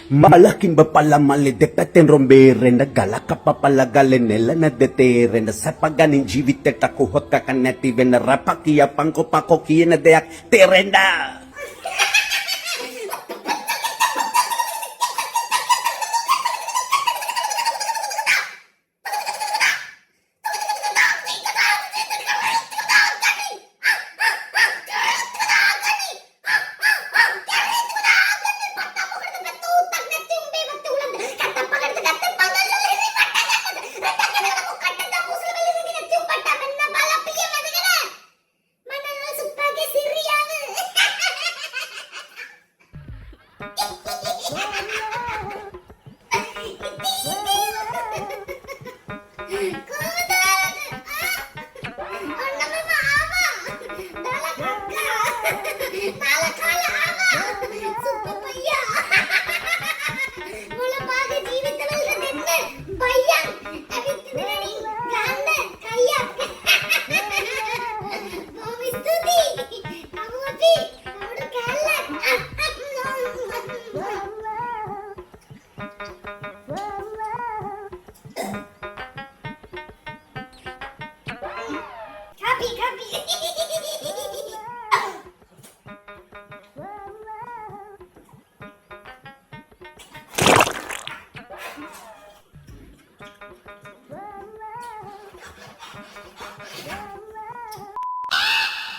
Malaking ba pala mali depetin rombirenda galaka pa pala galinela na deterenda sa paganing jivite takuhot ka kaneti venera pakia pangko pakokia na deyak terenda.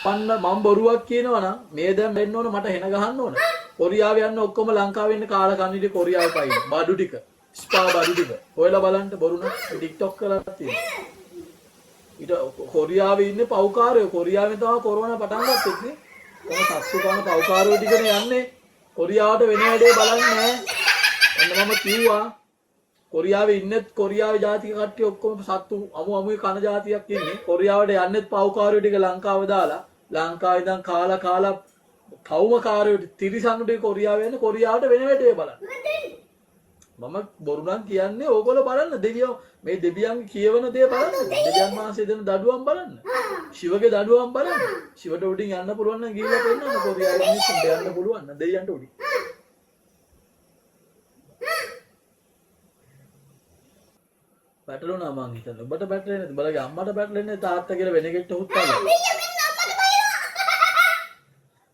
පන්න මම බොරුවක් කියනවා නම් මේ දැන් වෙන්න ඕන මට හෙන ගහන්න ඕන. කොරියාවේ යන්න ඔක්කොම ලංකාවේ ඉන්න කාලා කන්නේදී කොරියාවේ පයින්. බඩු ටික. ස්පා බඩු ටික. ඔයලා බලන්න බොරු නම් TikTok කරලා තියෙනවා. ඊට කොරියාවේ ඉන්නේ පව්කාරයෝ. කොරියාවෙන් තමයි කොරෝනා පටන් ගත්තෙත් නේ. කොහොම සත්තු කන පව්කාරයෝ ටිකනේ යන්නේ. කොරියාවට වෙන වැඩේ බලන්නේ නැහැ. ඔන්න මම කිව්වා කොරියාවේ ඉන්නෙත් කොරියාවේ ජාතික කට්ටිය ඔක්කොම සත්තු අමුයි කන ජාතියක් ඉන්නේ. කොරියාවට යන්නෙත් පව්කාරයෝ ටික ලංකාව දාලා ලංකාවේ ඉඳන් කාලා කවුමකාරයෝ තිරිසන්නු ටික කොරියාවේ යන්නේ කොරියාවට වෙන වැඩේ බලන්න. මම බොරු නම් කියන්නේ ඕගොල්ලෝ බලන්න දෙවියෝ මේ දෙවියන්ගේ කියවන දේ බලන්න. දෙවියන් වහන්සේ දෙන දඩුවම් බලන්න. ශිවගේ දඩුවම් බලන්න. ශිවට උඩින් යන්න පුළුවන් නම් ගිහිල්ලා පෙන්නන්න කොරියාවේ මිනිස්සුන්ට යන්න පුළුවන් නම් දෙවියන්ට උඩින්. බැටළුණා මං හිතන්නේ. ඔබට බැටලෙන්නේ නැද්ද? බලගේ අම්මට බැටලෙන්නේ තාත්තා කියලා වෙන කෙනෙක්ට හුත්තාලා.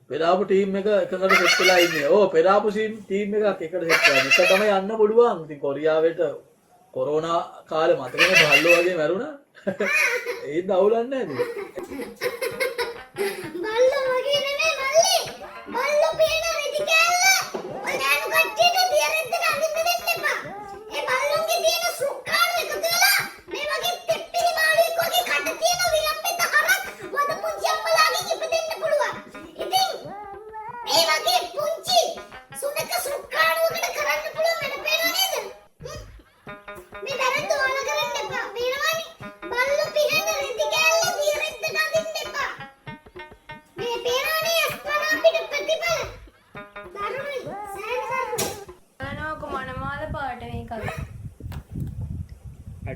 පෙරාපු ටීම් එක එකකට සෙට් වෙලා ඉන්නේ. ඕ පෙරාපු ටීම් එකක් එකට සෙට් වෙලා. එක තමයි යන්න පුළුවන්. ඉතින් කොරියාවට කොරෝනා කාලේ මතකනේ බල්ලෝ වගේ මැරුණා. ඒත් අවුලන්නේ නැද්ද? බල්ලෝ වගේ නෙමෙයි මල්ලි. බල්ලෝ පේන රෙදි කැල්ල. ඔයාලු කට්ටියට දියරෙද්දට අඳින්න දෙන්න එපා. ඒ බල්ලොන්ගේ තියෙන සුක්කාණු එකතු වෙලා මේ වගේ තෙප්පිලි මාළුවෙක් වගේ කට තියෙන විලම්පෙත හරක් වද පුංචි අම්මලාගේ ඉපදෙන්න පුළුවන්. ඉතින් මේ වගේ පුංචි සුනක සුක්කාණුවකට කරන්න පුළුවන් වැඩ පේනව නේද? මේ වැරද්ද ඔයාලා කරන්න එපා. පේනවනේ? බල්ලෝ පිහන රෙදි කැල්ල දියරෙද්දට අඳින්න එපා. මේ පේනවනේ අස්පනා අපිට ප්‍රතිඵල. දරුණුයි. සෑහෙන අනෝක මනමාල පාට මේක.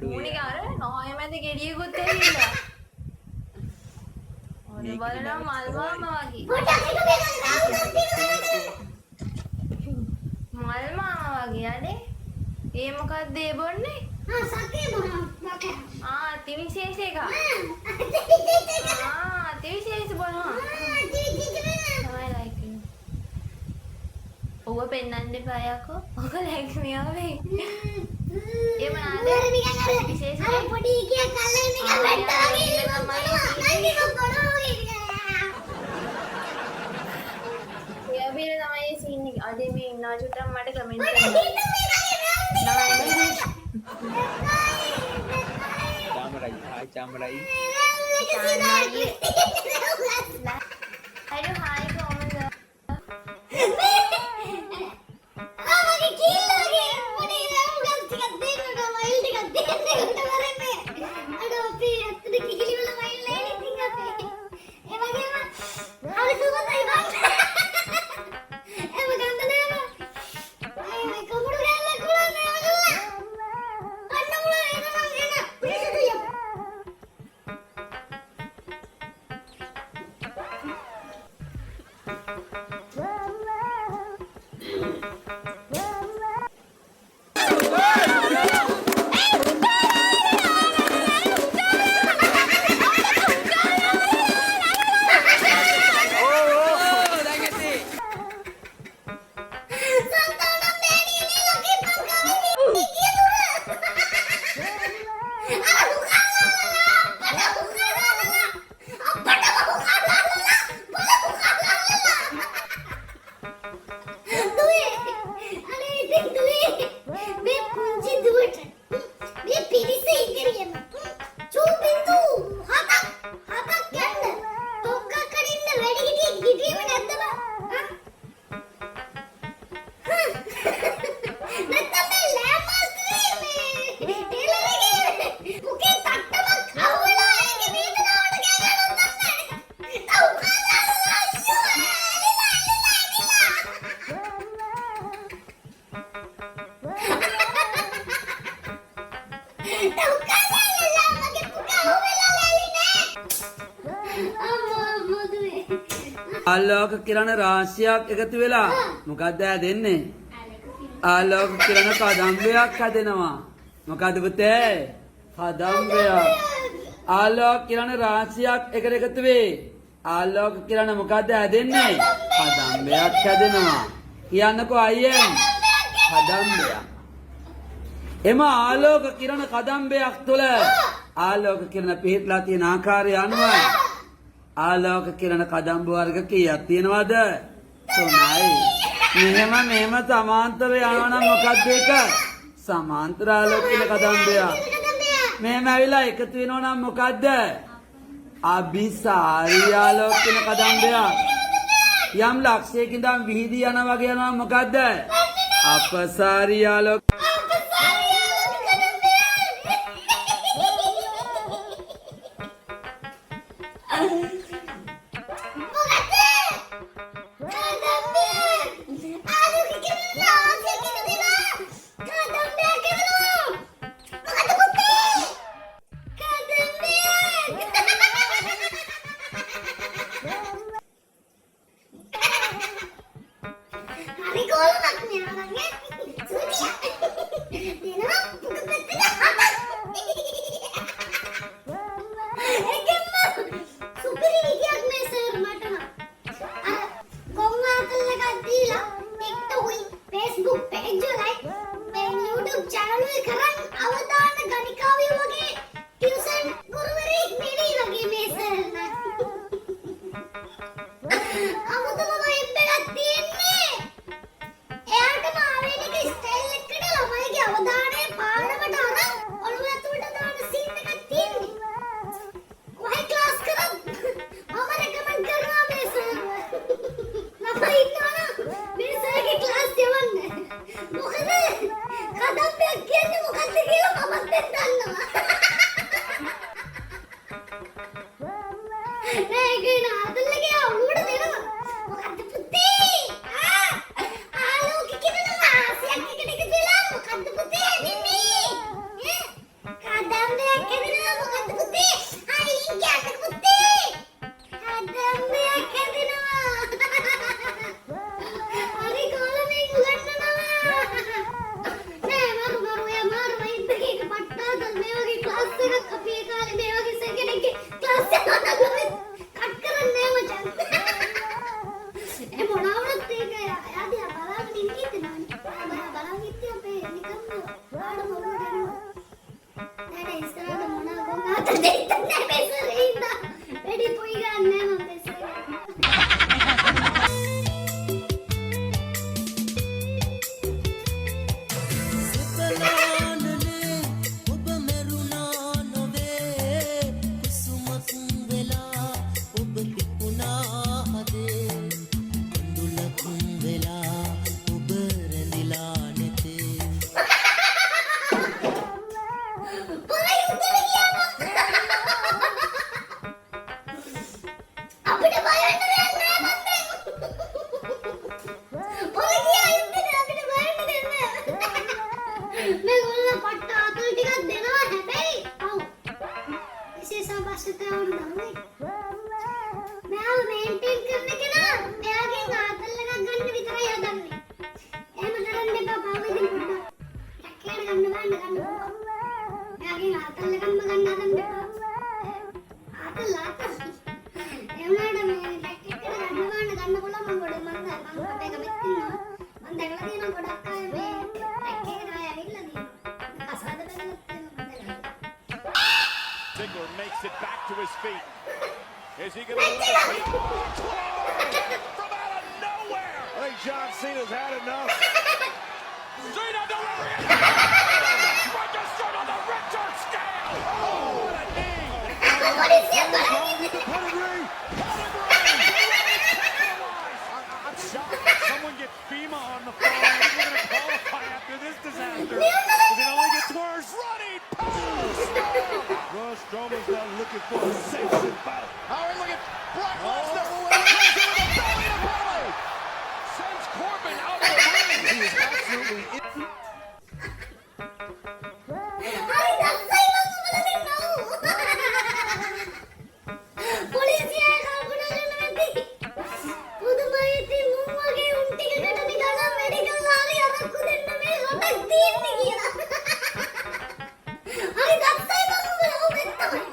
මුණි ගාර නොය මැද ගෙඩියකුත් ඇවිල්ලා. ඔන්න බලනවා මල් මාම වගේ. පොඩක් එක මල් මාම වගේ අනේ. ඒ මොකක්ද ඒ බොන්නේ? සකේ බොනවා. තිවිශේෂ එක. තිවිශේෂ බොනවා. තමයි ලයිකින්. ඔව පෙන්නන්න එපා යකෝ. ඔක ලයික් මියාවේ. ඒ මොනවාද? විශේෂ පොඩි කියක් අල්ලගෙන නිකන් වැට්ටා වගේ තමයි. අයියෝ පොඩෝගේ. එයාවිල තමයි සීන් එක. අද මේ ඉන්නා චුට්ටක් මට කමෙන්ට් කරන්න. Chamrai. Aduh, hai කොහමද? ආවගේ කීලාගේ පොඩි ලෑම් ගස් ටිකක් දෙන්න මයිල් ටිකක් දෙන්න කරන්නේ. අර අපි අතට කිකිලි වල මයිල් නෑ ඉතින් අපි. ඒ වගේම හරි සුවඳයි බං. එම ගඳ නෑම. මේ කමුඩු ගෑල්ල කුලන්නේ වගල්ලා. අන්න මුල එන පිළිසුදිය. මේ පුංචි දුවට මේ පිරිස ඉදිරියම චූපින්දු හතක් යන්න තොක්ක කරින්න වැඩි හිටියේ ගිටියෙම නැද්ද බා නැත්තම් මේ ලෑම් මාස්ටරේ මේ ටේලරගේ පුකේ තට්ටමක් අහුවලා ඒකේ වේදනාවට ගෑනොත් නැහැ ආලෝක කිරණ රාශියක් එකතු වෙලා මොකක්ද දෙන්නේ? ආලෝක කිරණ කදම්බයක් හැදෙනවා. මොකද පුතේ? කදම්බයක්. ආලෝක කිරණ රාශියක් එකට එකතු වේ. ආලෝක කිරණ මොකද්ද හැදෙන්නේ? කදම්බයක් හැදෙනවා. කියන්නකෝ අයියෙන්. කදම්බයක්. එම ආලෝක කිරණ කදම්බයක් තුළ ආලෝක කිරණ පිහිටලා තියෙන ආකාරය අනුව ආලෝක කිරණ කදම්බ වර්ග කීයක් තියෙනවද? 3යි. මෙහෙම සමාන්තර යනවා නම් මොකක්ද ඒක? සමාන්තර ආලෝක කිරණ කදම්බයක්. මෙහෙම ඇවිල්ලා එකතු වෙනවා නම් මොකද්ද? අபிසාරී ආලෝක කිරණ කදම්බයක්. යම් ලක්ෂයකින් දම් විහිදී යනවා වගේ යනවා මොකද්ද? අපසාරී ආලෝක හරි ගෝලමක් නේ අරන්නේ සුදියා දෙනවා පුක පැත්තට එකෙන්ම සුපිරි විදියක් මේ සර් මට නම් අර කොම්මාතල් එකක් දීලා TikTok Facebook page වලයි මේ YouTube channel එක කරන් අවදාන ගණිකාවිය වගේ ටියුෂන් ගුරුවරයෙක් නෙවෙයි වගේ මේ සර් නම් අමුතුම වයිබ් එකක් තියෙන්නේ එයාටම ආවේනික ස්ටයිල් එකකට ළමයිගේ අවධානය පාඩමට අරන් ඔළුව ඇතුලට දාන සීන් එකක් තියෙන්නේ. කොහේ ක්ලාස් කරත් මම රෙකමන්ඩ් කරනවා මේ සර්. ළමයි ඉන්නවනම් මේ සර්ගේ ක්ලාස් යවන්න. මොකද කදම්බයක් කියන්නේ මොකක්ද කියලා මමත් දන්නවා. මේක නාදල්ලගේ අවුලට දෙනවා. මොකද්ද පුතේ? ආලෝක කිරණ රාශියක් එකට එකතු වෙලා මොකද්ද පුතේ දෙන්නේ? කදම්බයක් හැදෙනවා මොකද්ද පුතේ? අයින් කියන්න පුතේ. කදම්බයක් හැදෙනවා. හරි ගෝලමෙන් උගන්වනවා. නෑ මරු එයා වයිබ් එකේ පට්ටාදල් මේ වගේ ක්ලාස් එකක් අපි ඒ කාලේ මේ වගේ සෙකෙනෙක්ගේ ක්ලාස් එකක් කට් කරන්නේ මචං. ඒ මොනවද ඒක යාදී බලාගෙන ඉන්නේ නෝනේ. බලාගෙන ඉන්නේ අපේ නිකම්ම පාඩම ඔළුවට එනවා. නෑ ඉස්සරහට මොනවා ගොංගාත දෙන්න නෑ බෙසරේ ඉන්න. වැඩි පොයි ගන්නෑ මම බෙසරේ. අපිට බය වෙන්න දෙයක් නෑ මන්දේ. පොලිසිය ඉන්නේ අපිට බය වෙන්න දෙයක් නෑ. මේගොල්ලෝ පට්ට ආතල් ටිකක් දෙනවා හැබැයි. ඔව්. විශේෂ අවශ්‍යතාවුන් දන්නේ. මෙයාව මේන්ටේන් කරන කෙනා මෙයාගෙන් ආතල් එකක් ගන්න විතරයි හදන්නේ. එහෙම කරන්න එපා පාවෙදින් පොඩ්ඩක්. ටැක්කේට ගන්න පුළුවන්. මෙයාගෙන් ආතල් එකක්ම ගන්න හදන්න එපා. ආතල් එවුනාට මේ ටැක්කේට ගන්න පුළුවන් මම ගොඩ මම අපේ ගමෙත් ඉන්නවා. මම දැකලා තියෙනවා ගොඩක් අය මේ ටැක්කේට ආය ඇවිල්ලා තියෙනවා. කසාද බැලුවත් තියෙනවා. Ziggler makes it back to his feet. Is he going to from out of nowhere? I think John Cena's had enough. Zena Delirious registered on the Richter scale. Oh, what a knee. පොලිසිය බලන්න. Pedigree. I'm shocked. Someone get FEMA on the phone. I think we're going to qualify after this disaster. Because it only gets worse. Running post. Braun Strowman's now looking for a safe battle. All right, look at Brock Lesnar. Sends Corbin out of the ring. He is absolutely හරි දස්සයි මම උඹලා දෙන්නව. පොලිසිය කල්පනා කරන්න නැති. පුදුමයි ඉතින් මුන් වගේ උන් ටිකකට නිකන් මෙඩිකල් ලාරි අරක්කු දෙන්න මේ රටක් තියෙන්නේ කියලා. හරි දස්සයි මම උඹලා ඔබෙත් තමයි.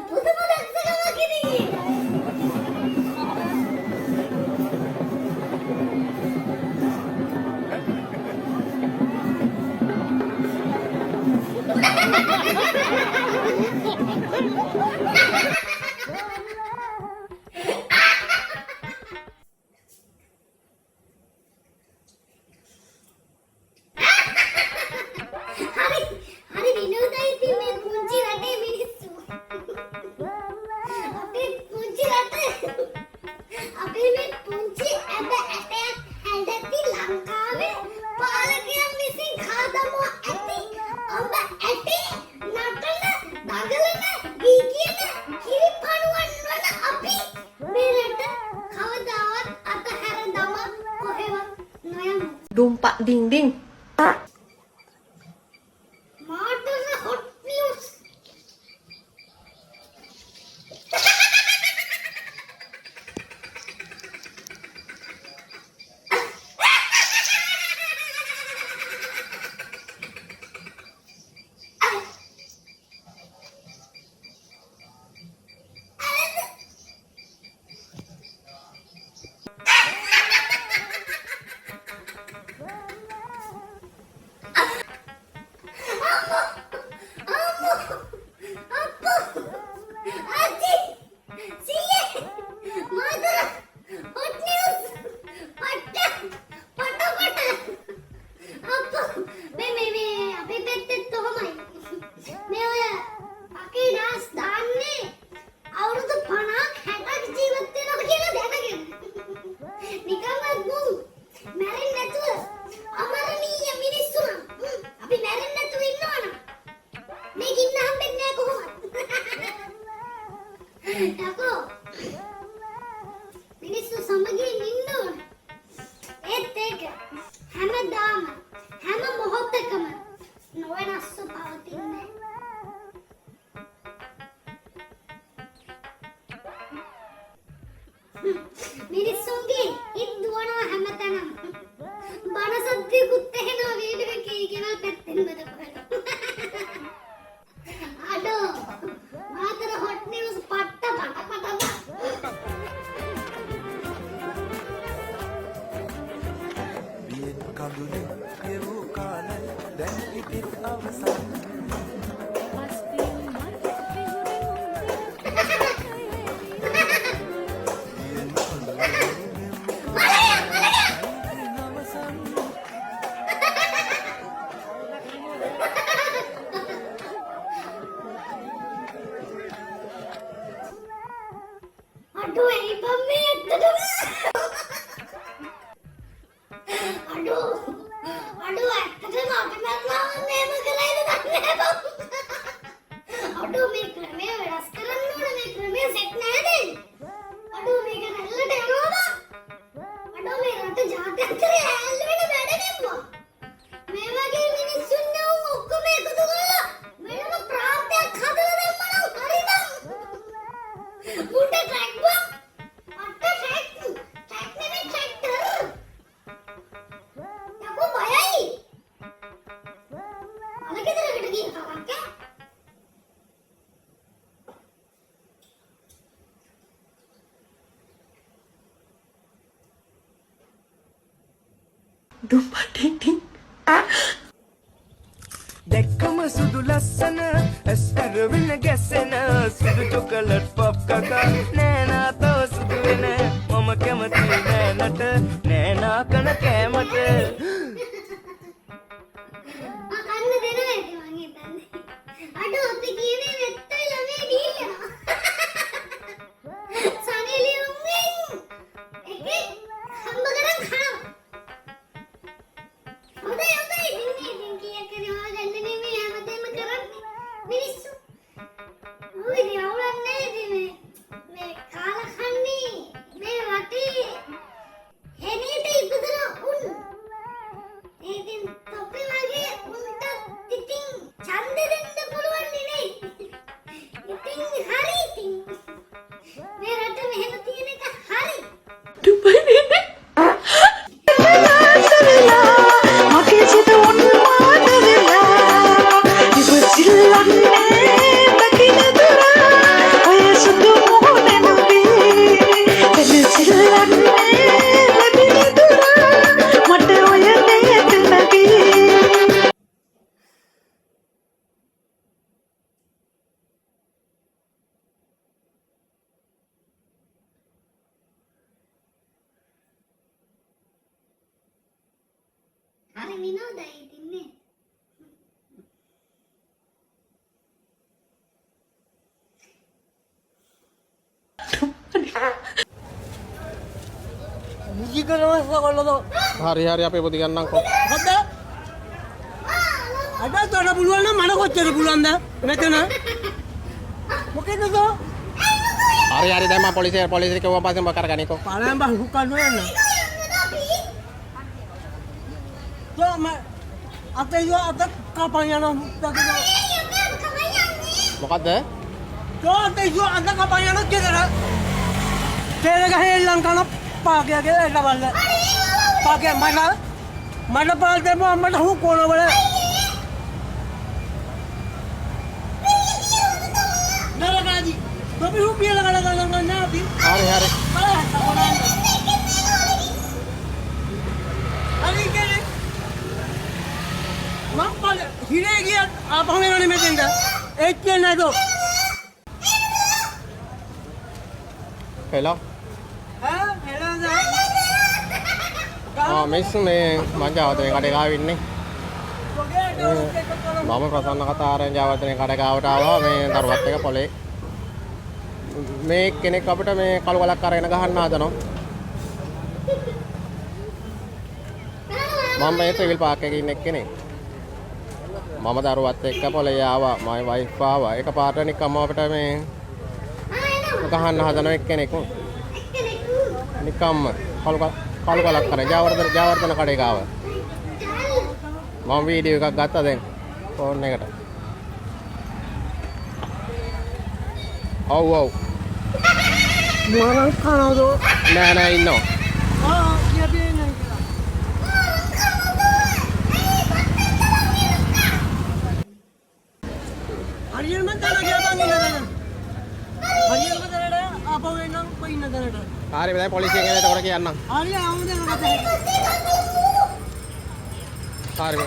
පුදුම දස්සකමක් ඉතින්. හරි විනෝදයි ඉතින් මේ පුංචි රටේ මිනිස්සු. අපේ පුංචි රටේ අපේ මේ පුංචි ඇබ ඇටයක් හැදෙති ලංකාවේ පාලකයන් විසින් කාදමෝ ඇති. ඔබ ඇටි නටන දඟලන ගී කියන කිරිපණුවන් වන අපි මේ රට කවදාවත් අතහැර දම කොහෙවත් නොයමු. Dumpak dinding. Modern hot news. මිනිස්සු සමගින් ඉන්න ඕන. ඒත් ඒක හැමදාම හැම මොහොතකම නොවෙනස්ව පවතින්නේ. මිනිස්සුන්ගේ හිත දුවනවා හැමතැනම. බන සද්දෙකුත් ඇහෙනවා වීඩියෝ එකේ ගෙවල් පැත්තෙන් බදපහල. අඩෝ මාතර හොට් නිවුස් පට්ට පට. අඩෝ ඒ බම්මේ ඇත්තටම අඩෝ ඇත්තටම අපි මත්ලාව නේම කළයිද දන්නේ නැහැ බම්. අඩෝ මේ ක්‍රමය වෙනස් කරන්න ඕනේ. මේ ක්‍රමය සෙට් නැහැ නේද? අඩෝ මේක නැල්ලට යනවද? අඩෝ මේ රට ජාත්‍යන්තරේ ඇල්ල වෙන වැඩ නෙම්මා. මේ වගේ මිනිස්සුන් නම් ඔක්කොම එකතු කරලා වෙනම ප්‍රාන්තයක් හදලා දැම්මනම් හරිද? මුට ට්‍රැක් බම්. අට ට්‍රැක් නෙමෙයි ට්‍රැක්ටර්. යකෝ බයයි. අලගෙදරකට ගිහින් කවක්ක. Dumpak dinding. දැක්කම සුදු ලස්සන ඇස් ඇරවින ගැසෙන සුදු චොකලට් පොප් කකා නෑනාතෝ සුදු වෙන මම කැමති නෑනට නෑනා කන කෑමට අකන්න දෙනවා ඇති මං හිතන්නේ. අඩෝ අපි කියන්නේ මෙත්තයි ළමයි දීලා. සනීලි උම්මෙන් එකේ හම්බ කරන් කනවා. හොඳයි ඉතින් කීයක් කරනවා ගන්න නෙමෙයි හැමදේම කරන්නේ මිනිස්සු. ඔය යවන්නේ ඉතින් මේ කාලා කන්නේ මේ වටේ හෙනීට ඉපදලා උන්. ඉතින් තොපි වගේ උන්ට ඉතින් ඡන්දෙ දෙන්න පුළුවන් නේ. ඉතින් හරි ඉතින් මේ රට මෙහෙම තියෙන එක හරි. දුබයි නේද? මගේ සිත උන්මාද වෙලා ඉවසිල්ලන්නේ දකින දුර ඔය සුදු මොහොතේ නුඹේ ඉවසිල්ලන්නේ ලැබෙන දුර මට ඔය නේද නැගේ හරි විනෝදයි ඉතින් නේ. හරි හරි අපේ පොඩි ගන්නම්කෝ. මොකද්ද? අද තොර පුළුවන් නම් මන කොච්චර පුළුවන්ද? මෙතන. මොකේද තෝ? හරි හරි දැන් මම පොලිසියට කිව්වා පස්සේ මම කරගනිකෝ. පාලම් බහ හුකන්න වෙන්න. තෝ මම අතේ යෝ අත කපන් යනවා. මොකද්ද? තෝ අතේ යෝ අත කපන් යනවා කියලා. තේර ගහේ ලංකන පාගයගේ එළවල. පාගේ මඩ පාල් දෙමු අම්මට හු කොන වල. නරකාදී. තොපි හු පියලා ගලගන්න නැති. හරි හරි. අනේ කෙනෙක් මම පල හිරේ ගියත් ආපහු එනවනේ මෙතෙන්ට එච්චේ නේද හෙලෝ. හෙලන්ද මිස්සු මේ මං ජාවතනේ කඩේ ගාව ඉන්නේ. මම ප්‍රසන්න කතාරෙන් ජාවතනේ කඩේ ගාවට ආවා මේ දරුවත් එක පොලේ. මේ කෙනෙක් අපිට මේ කළු ගලක් අරගෙන ගහන්න හදනවා. මම මේ සිවිල් පාක් එකේ ඉන්න එක්කෙනෙක්. මම දරුවත් එක්ක පොලේ ආවා. මයි වයිෆ් ආවා. එක පාට නිකම්ම අපිට මේ ගහන්න හදන එක්කෙනෙක්. නිකම්ම කළු ගලක් කරගෙන ජාවර්ධන කඩේ ගාව. මම වීඩියෝ එකක් ගත්තා දැන් ෆෝන් එකට. ඔව් ඔව්. මරන් කනවද නෑ ඉන්නවා. කියපේ නෑ හරියටම තන ගියාපන් ඉන්නද හරියටම තනට ආපහු එන්නම් කොයි ඉන්න තනට හරි දැන් පොලිසියෙන් එන එතකොට කියන්නම්. හරි ආමුද නේද හරි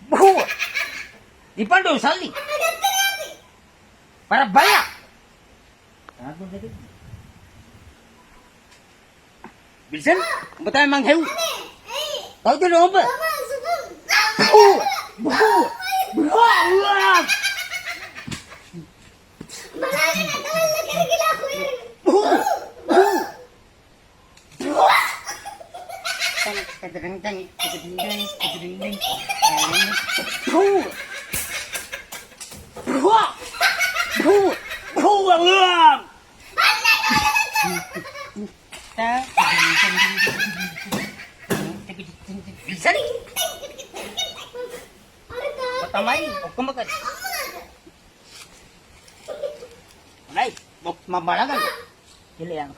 Buh! Dipandu sali. Para bayar. Bilsan, betul memang hew. Tahu tu apa? Buh! Buh! Buh! බලන්න කවල්ල කරගිලා කුයරන. Pertamai, hukum makan. Baik, mau balagan. Ini yang.